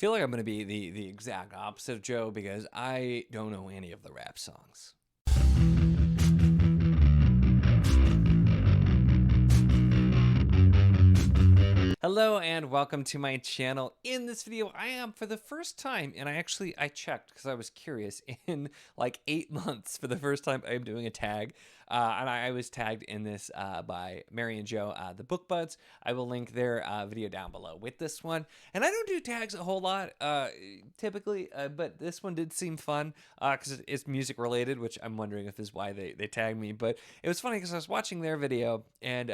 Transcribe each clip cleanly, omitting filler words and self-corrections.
feel like I'm going to be the exact opposite of Joe because I don't know any of the rap songs. Hello and welcome to my channel. In this video, I am for the first time, and I checked because I was curious, in like 8 months for the first time I'm doing a tag. And I was tagged in this by Mary and Joe, the Book Buds. I will link their video down below with this one. And I don't do tags a whole lot typically, but this one did seem fun because it's music related, which I'm wondering if is why they tagged me. But it was funny because I was watching their video, and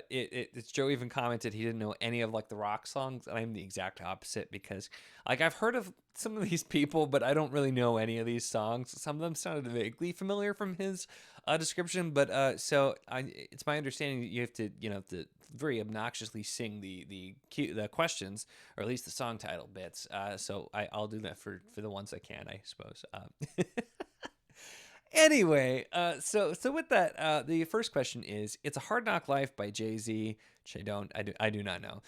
it's Joe even commented he didn't know any of like the rock songs, and I'm the exact opposite because like I've heard of some of these people, but I don't really know any of these songs. Some of them sounded vaguely familiar from his description, but it's my understanding that you have to, to very obnoxiously sing the questions, or at least the song title bits. So I'll do that for the ones I can, I suppose. Anyway, so with that, the first question is, "It's a Hard Knock Life" by Jay-Z, which I do not know.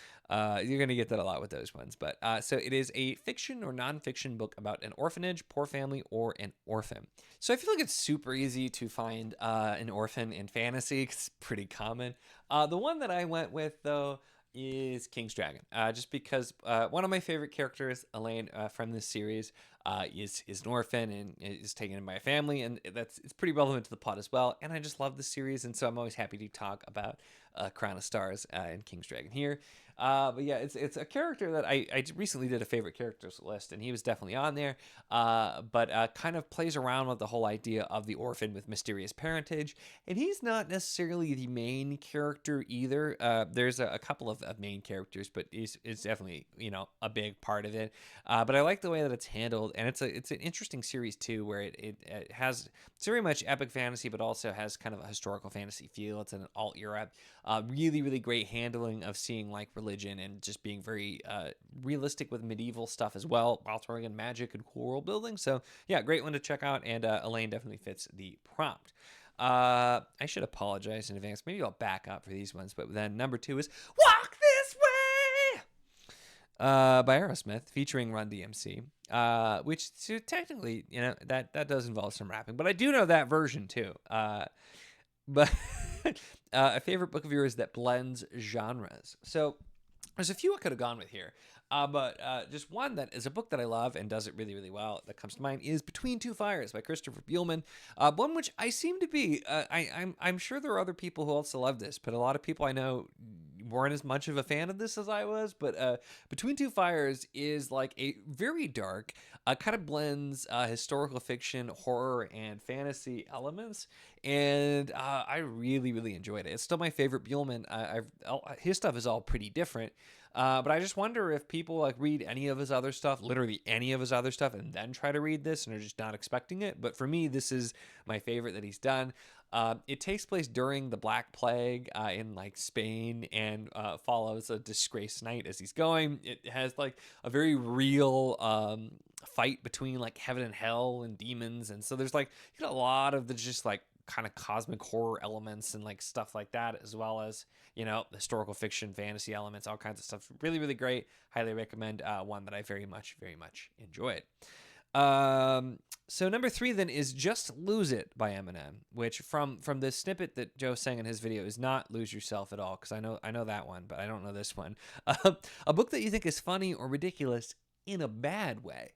You're gonna get that a lot with those ones, but so it is a fiction or nonfiction book about an orphanage, poor family, or an orphan. So I feel like it's super easy to find an orphan in fantasy. 'Cause it's pretty common. The one that I went with though is King's Dragon, just because one of my favorite characters, Elaine, from this series, is an orphan and is taken in by a family, and it's pretty relevant to the plot as well. And I just love this series, and so I'm always happy to talk about Crown of Stars and King's Dragon here. But yeah, it's a character that I recently did a favorite characters list, and he was definitely on there. But kind of plays around with the whole idea of the orphan with mysterious parentage, and he's not necessarily the main character either. There's a couple of main characters, but it's definitely a big part of it. But I like the way that it's handled, and it's an interesting series too, where it has, it's very much epic fantasy, but also has kind of a historical fantasy feel. It's an alt era. Really, really great handling of seeing like religion and just being very realistic with medieval stuff as well, while throwing in magic and cool world building. So yeah, great one to check out, and Elaine definitely fits the prompt. I should apologize in advance. Maybe I'll back up for these ones, but then number 2 is "Walk This Way" by Aerosmith, featuring Run DMC, which so technically, that does involve some rapping, but I do know that version too. But a favorite book of yours that blends genres. So there's a few I could have gone with here, but just one that is a book that I love and does it really, really well that comes to mind is Between Two Fires by Christopher Buehlman. One which I seem to be, I'm sure there are other people who also love this, but a lot of people I know weren't as much of a fan of this as I was. But Between Two Fires is like a very dark, kind of blends historical fiction, horror, and fantasy elements, and I really, really enjoyed it. It's still my favorite Buehlman. His stuff is all pretty different. But I just wonder if people like read any of his other stuff, literally any of his other stuff, and then try to read this and are just not expecting it. But for me, this is my favorite that he's done. It takes place during the Black Plague in like Spain, and follows a disgraced knight as he's going. It has like a very real fight between like heaven and hell and demons, and so there's like a lot of the just like kind of cosmic horror elements and like stuff like that, as well as historical fiction, fantasy elements, all kinds of stuff. Really, really great. Highly recommend. One that I very much enjoyed. So number 3 then is Just Lose It by Eminem, which from the snippet that Joe sang in his video is not Lose Yourself at all, because I know that one, but I don't know this one. A book that you think is funny or ridiculous in a bad way.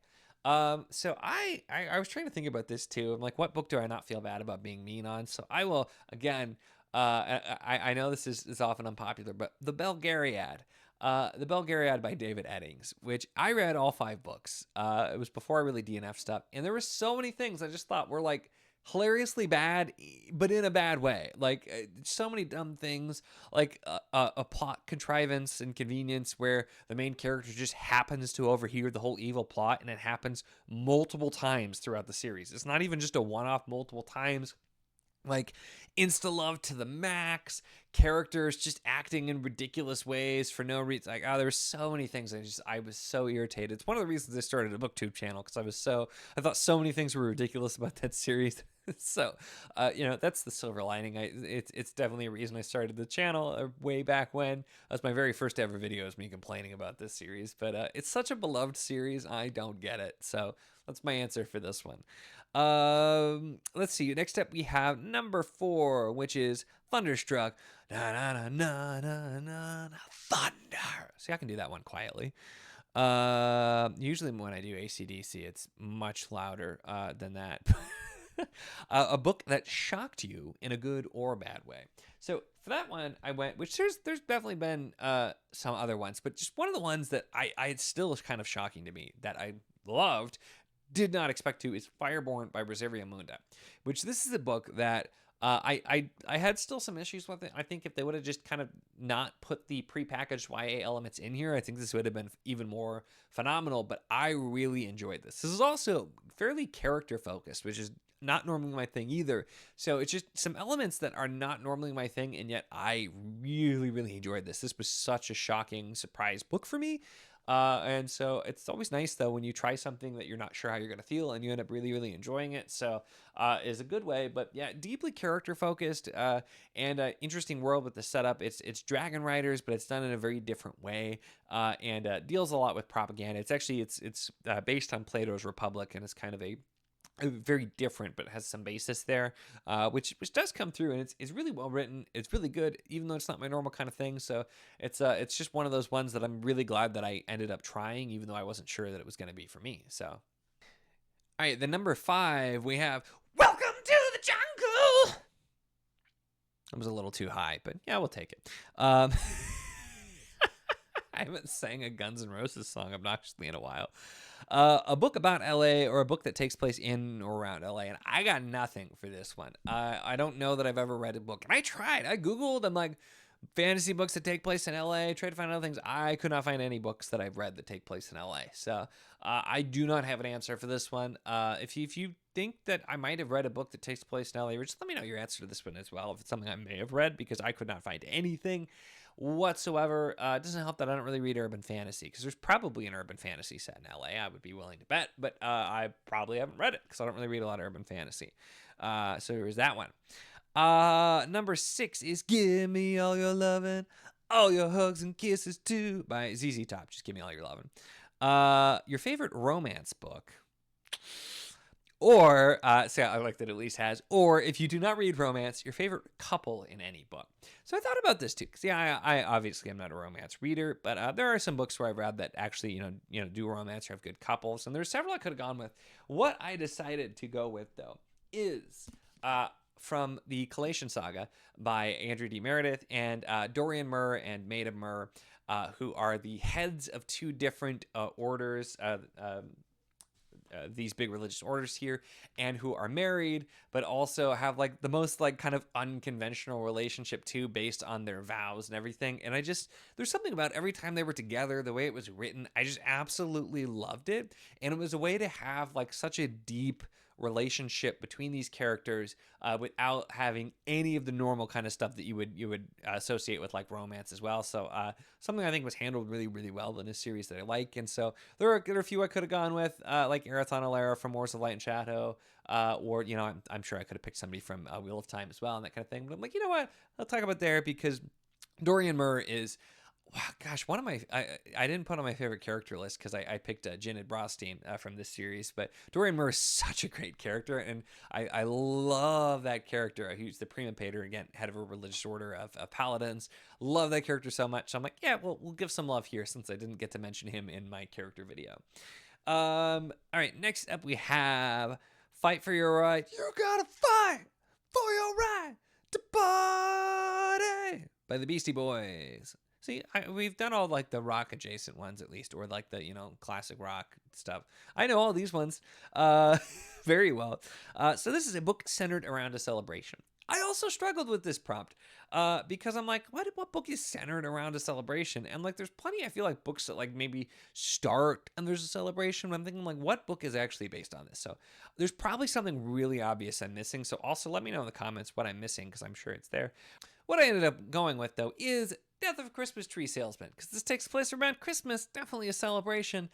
So I was trying to think about this too. I'm like, what book do I not feel bad about being mean on? So I will, again, I know this is often unpopular, but The Belgariad. The Belgariad by David Eddings, which I read all 5 books. It was before I really DNF stuff, and there were so many things I just thought were like hilariously bad, but in a bad way. Like so many dumb things, like a plot contrivance and convenience where the main character just happens to overhear the whole evil plot, and it happens multiple times throughout the series. It's not even just a one-off, multiple times. like insta love to the max, characters just acting in ridiculous ways for no reason. Like, oh, there's so many things. I was so irritated. It's one of the reasons I started a booktube channel, because I thought so many things were ridiculous about that series. So, that's the silver lining. It's definitely a reason I started the channel way back when. That was my very first ever video, is me complaining about this series. But it's such a beloved series, I don't get it. So that's my answer for this one. Let's see. Next up, we have number 4, which is Thunderstruck. Na na na na na na na. Thunder. See, I can do that one quietly. Usually when I do AC/DC, it's much louder than that. A book that shocked you in a good or bad way. So for that one, I went, which there's definitely been some other ones, but just one of the ones that I still is kind of shocking to me that I loved, did not expect to, is Fireborn by Rosaria Munda, which this is a book that I had still some issues with it. I think if they would have just kind of not put the prepackaged YA elements in here, I think this would have been even more phenomenal, but I really enjoyed this. This is also fairly character focused, which is not normally my thing either. So it's just some elements that are not normally my thing, and yet I really, really enjoyed this. This was such a shocking surprise book for me. And so it's always nice, though, when you try something that you're not sure how you're going to feel and you end up really, really enjoying it. So is a good way. But yeah, deeply character focused and interesting world with the setup. It's Dragon Riders, but it's done in a very different way and deals a lot with propaganda. It's actually it's based on Plato's Republic, and it's kind of a very different, but has some basis there, which does come through, and it's really well written. It's really good, even though it's not my normal kind of thing. So it's just one of those ones that I'm really glad that I ended up trying, even though I wasn't sure that it was going to be for me. So, all right, the number 5 we have Welcome to the Jungle. That was a little too high, but yeah, we'll take it. I haven't sang a Guns N' Roses song obnoxiously in a while. A book about LA, or a book that takes place in or around LA, and I got nothing for this one. I don't know that I've ever read a book, and I tried. I Googled, I'm like, fantasy books that take place in LA, tried to find other things. I could not find any books that I've read that take place in LA. So I do not have an answer for this one. If you think that I might have read a book that takes place in LA, just let me know your answer to this one as well, if it's something I may have read, because I could not find anything whatsoever. It doesn't help that I don't really read urban fantasy, because there's probably an urban fantasy set in LA, I would be willing to bet, but I probably haven't read it because I don't really read a lot of urban fantasy. So there's that one. Number 6 is Give Me All Your Lovin', All Your Hugs and Kisses Too by ZZ Top. Just give me all your lovin'. Your favorite romance book. Or, so I like that it at least has, or if you do not read romance, your favorite couple in any book. So I thought about this too, because yeah, I obviously am not a romance reader, but there are some books where I've read that actually, do romance or have good couples, and there's several I could have gone with. What I decided to go with, though, is from the Collation Saga by Andrew D. Meredith and Dorian Murr and Maida Murr, who are the heads of 2 different orders, these big religious orders here, and who are married, but also have like the most like kind of unconventional relationship too, based on their vows and everything. And there's something about every time they were together, the way it was written, I just absolutely loved it. And it was a way to have like such a deep relationship between these characters without having any of the normal kind of stuff that you would associate with like romance as well. So something I think was handled really, really well in a series that I like. And so there are a few I could have gone with, like Erathon Alara from Wars of Light and Shadow, or I'm sure I could have picked somebody from Wheel of Time as well and that kind of thing. But I'm like, you know what? I'll talk about there, because Dorian Murr is, wow, gosh, one of my, I didn't put on my favorite character list because I picked Jinid Brostein from this series, but Dorian Murr is such a great character, and I love that character. He's the Prima Pater, again, head of a religious order of paladins. Love that character so much. So I'm like, yeah, we'll give some love here, since I didn't get to mention him in my character video. All right, next up we have Fight for Your Right. You gotta fight for your right to party by the Beastie Boys. See, we've done all like the rock adjacent ones at least, or like the, classic rock stuff. I know all these ones very well. So this is a book centered around a celebration. I also struggled with this prompt because I'm like, what book is centered around a celebration? And like, there's plenty, I feel like, books that like maybe start and there's a celebration. But I'm thinking like, what book is actually based on this? So there's probably something really obvious I'm missing. So also let me know in the comments what I'm missing because I'm sure it's there. What I ended up going with, though, is Death of a Christmas Tree Salesman, because this takes place around Christmas, definitely a celebration.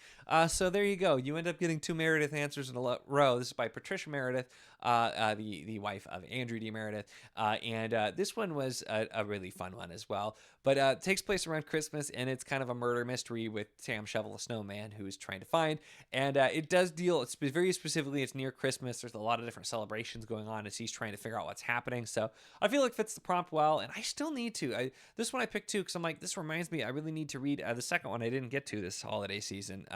So there you go. You end up getting 2 Meredith answers in a row. This is by Patricia Meredith, the wife of Andrew D. Meredith. And this one was a really fun one as well. But it takes place around Christmas, and it's kind of a murder mystery with Sam Shovel, a snowman, who is trying to find. And it does deal, it's very specifically, it's near Christmas. There's a lot of different celebrations going on as he's trying to figure out what's happening. So I feel like fits the prompt well, and I still need to. This one I picked too, because I'm like, this reminds me, I really need to read the second one I didn't get to this holiday season,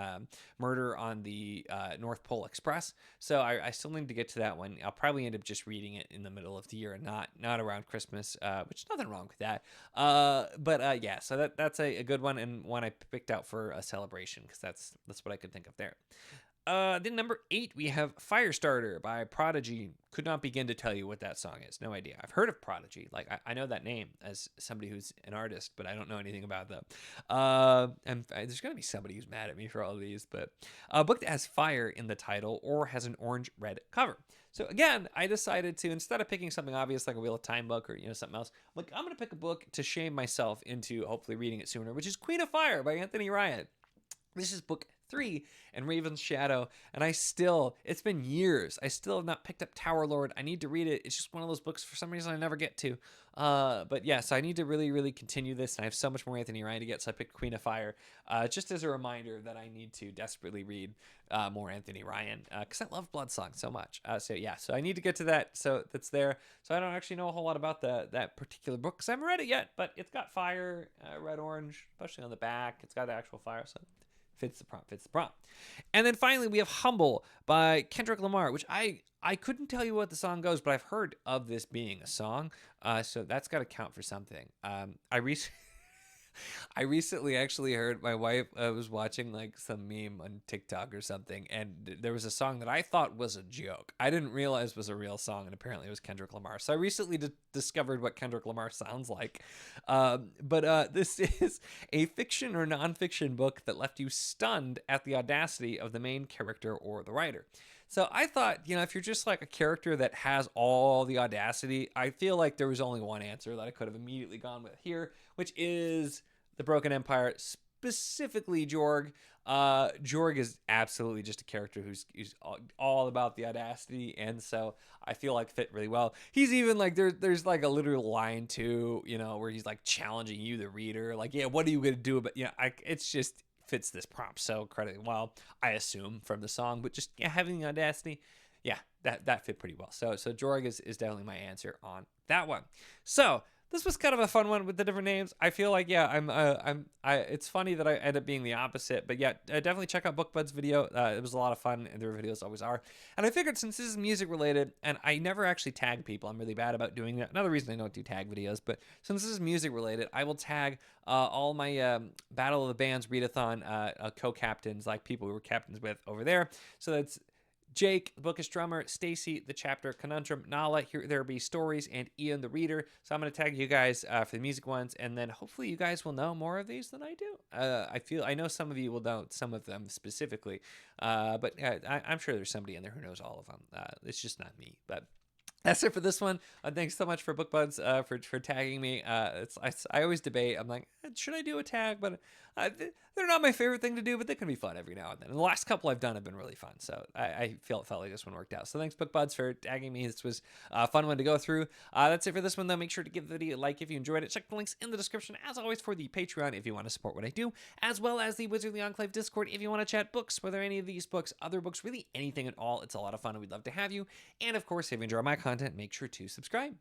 Murder on the North Pole Express. So I still need to get to that one. I'll probably end up just reading it in the middle of the year and not around Christmas, which nothing wrong with that. But yeah, so that's a good one, and one I picked out for a celebration, because that's what I could think of there. Then number 8, we have Firestarter by Prodigy. Could not begin to tell you what that song is. No idea. I've heard of Prodigy. Like, I know that name as somebody who's an artist, but I don't know anything about them. And there's going to be somebody who's mad at me for all of these, but a book that has fire in the title or has an orange-red cover. So again, I decided to, instead of picking something obvious like a Wheel of Time book or something else, like, I'm going to pick a book to shame myself into hopefully reading it sooner, which is Queen of Fire by Anthony Ryan. This is book 3 in Raven's Shadow, and it's been years. I still have not picked up Tower Lord. I need to read it. It's just one of those books for some reason I never get to. But yeah, so I need to really, really continue this, and I have so much more Anthony Ryan to get, so I picked Queen of Fire, just as a reminder that I need to desperately read more Anthony Ryan, because I love Bloodsong so much. So yeah, so I need to get to that, so that's there. So I don't actually know a whole lot about that particular book, because I haven't read it yet, but it's got fire, red, orange, especially on the back. It's got the actual fire, so fits the prompt. And then finally, we have Humble by Kendrick Lamar, which I couldn't tell you what the song goes, but I've heard of this being a song, so that's got to count for something. I recently actually heard, my wife was watching like some meme on TikTok or something, and there was a song that I thought was a joke. I didn't realize was a real song, and apparently it was Kendrick Lamar. So I recently discovered what Kendrick Lamar sounds like. But this is a fiction or nonfiction book that left you stunned at the audacity of the main character or the writer. So I thought, if you're just like a character that has all the audacity, I feel like there was only one answer that I could have immediately gone with here, which is the Broken Empire, specifically Jorg. Jorg is absolutely just a character who's all about the audacity, and so I feel like fit really well. He's even like, there's like a literal line too, where he's like challenging you, the reader, like, yeah, what are you gonna do? But it's just fits this prompt so incredibly well, I assume, from the song, but just having the audacity, yeah, that fit pretty well. So Jorg is definitely my answer on that one. So this was kind of a fun one with the different names. I feel like, yeah, it's funny that I end up being the opposite, but yeah, definitely check out BookBud's video. It was a lot of fun, and their videos always are. And I figured, since this is music related, and I never actually tag people, I'm really bad about doing that. Another reason I don't do tag videos, but since this is music related, I will tag all my Battle of the Bands readathon co-captains, like people who were captains with over there. So that's Jake, the bookish drummer, Stacy, the chapter conundrum, Nala, Here There Be Stories, and Ian, the reader. So I'm going to tag you guys for the music ones, and then hopefully you guys will know more of these than I do. I know some of you will know some of them specifically, but I'm sure there's somebody in there who knows all of them. It's just not me, but that's it for this one. Thanks so much for BookBuds for tagging me. I always debate. I'm like, should I do a tag? But they're not my favorite thing to do, but they can be fun every now and then. And the last couple I've done have been really fun, so I felt like this one worked out. So thanks, BookBuds, for tagging me. This was a fun one to go through. That's it for this one, though. Make sure to give the video a like if you enjoyed it. Check the links in the description, as always, for the Patreon if you want to support what I do, as well as the Wizardly Enclave Discord if you want to chat books, whether any of these books, other books, really anything at all. It's a lot of fun, and we'd love to have you. And of course, if you enjoy my content, make sure to subscribe.